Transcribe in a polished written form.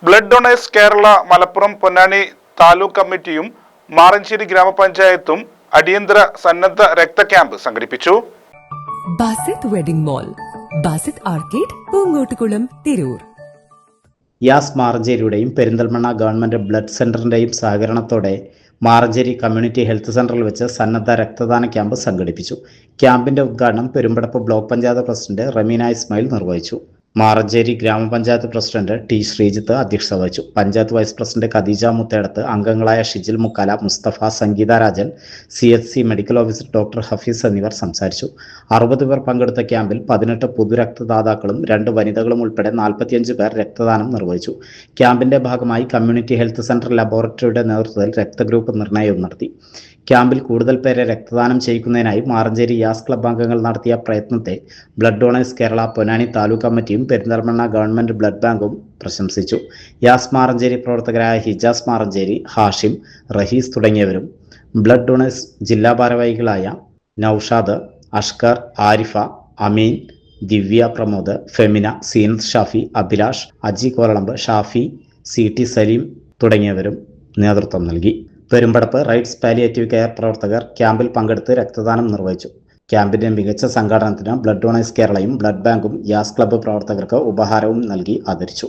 Blood donors Kerala Malappuram Ponnani taluk കമ്മിറ്റിയും മാറഞ്ചേരി ഗ്രാമപഞ്ചായത്തും അടിയന്തര സന്നദ്ധ രക്ത ക്യാമ്പ് സംഘടിപ്പിച്ചു. Basith wedding mall, Basith arcade, Poonkottukulam, Tirur. Yas മാറഞ്ചേരിയുടെയും പെരിന്തൽമണ്ണ ഗവൺമെന്റ് ബ്ലഡ് സെന്ററിന്റെയും സഹകരണത്തോടെ മാറഞ്ചേരി കമ്മ്യൂണിറ്റി ഹെൽത്ത് സെന്ററിൽ വെച്ച് സന്നദ്ധ രക്തദാന ക്യാമ്പ് സംഘടിപ്പിച്ചു. ക്യാമ്പിന്റെ ഉദ്ഘാടനം പെരുമ്പടപ്പ് ബ്ലോക്ക് പഞ്ചായത്ത് പ്രസിഡന്റ് റമീന ഇസ്മായിൽ നിർവഹിച്ചു. മാറഞ്ചേരി ഗ്രാമപഞ്ചായത്ത് പ്രസിഡന്റ് ടി ശ്രീജിത്ത് അധ്യക്ഷത വഹിച്ചു. പഞ്ചായത്ത് വൈസ് പ്രസിഡന്റ് ഖദീജ മുത്തേടത്ത്, അംഗങ്ങളായ Shijil Mukkala, Musthafa, Sangeetha Rajan, CHC medical officer doctor Hafees എന്നിവർ സംസാരിച്ചു. 60 പേർ പങ്കെടുത്ത ക്യാമ്പിൽ 18 പുതുരക്തദാതാക്കളും 2 വനിതകളും ഉൾപ്പെടെ 45 പേർ രക്തദാനം നിർവഹിച്ചു. ക്യാമ്പിന്റെ ഭാഗമായി കമ്മ്യൂണിറ്റി ഹെൽത്ത് സെന്റർ ലബോറട്ടറിയുടെ നേതൃത്വത്തിൽ രക്തഗ്രൂപ്പ് നിർണയവും നടത്തി. ക്യാമ്പിൽ കൂടുതൽ പേരെ രക്തദാനം ചെയ്യിക്കുന്നതിനായി മാറഞ്ചേരി യാസ് ക്ലബ് അംഗങ്ങൾ നടത്തിയ പ്രയത്നത്തെ ബ്ലഡ് ഡൊണേഴ്സ് കേരള പൊന്നാനി താലൂക്ക് കമ്മിറ്റിയും പെരിന്തൽമണ്ണ ഗവൺമെന്റ് ബ്ലഡ് ബാങ്കും പ്രശംസിച്ചു. യാസ് മാറഞ്ചേരി പ്രവർത്തകരായ ഹിജാസ് മാറഞ്ചേരി, ഹാഷിം, റഹീസ് തുടങ്ങിയവരും ബ്ലഡ് ഡൊണേഴ്സ് ജില്ലാ ഭാരവാഹികളായ നൌഷാദ്, അഷ്കർ, ആരിഫ, അമീൻ, ദിവ്യ പ്രമോദ്, ഫെമിന, സീനത്ത് ഷാഫി, അഭിലാഷ്, അജി കോരളമ്പ്, ഷാഫി, CT സലീം തുടങ്ങിയവരും നേതൃത്വം നൽകി. പെരുമ്പടപ്പ് റൈറ്റ്സ് പാലിയേറ്റീവ് കെയർ പ്രവർത്തകർ ക്യാമ്പിൽ പങ്കെടുത്ത് രക്തദാനം നിർവഹിച്ചു. ക്യാമ്പിന്റെ മികച്ച സംഘാടനത്തിന് ബ്ലഡ് ഡൊണേഴ്സ് കേരളയും ബ്ലഡ് ബാങ്കും യാസ് ക്ലബ്ബ് പ്രവർത്തകർക്ക് ഉപഹാരവും നൽകി ആദരിച്ചു.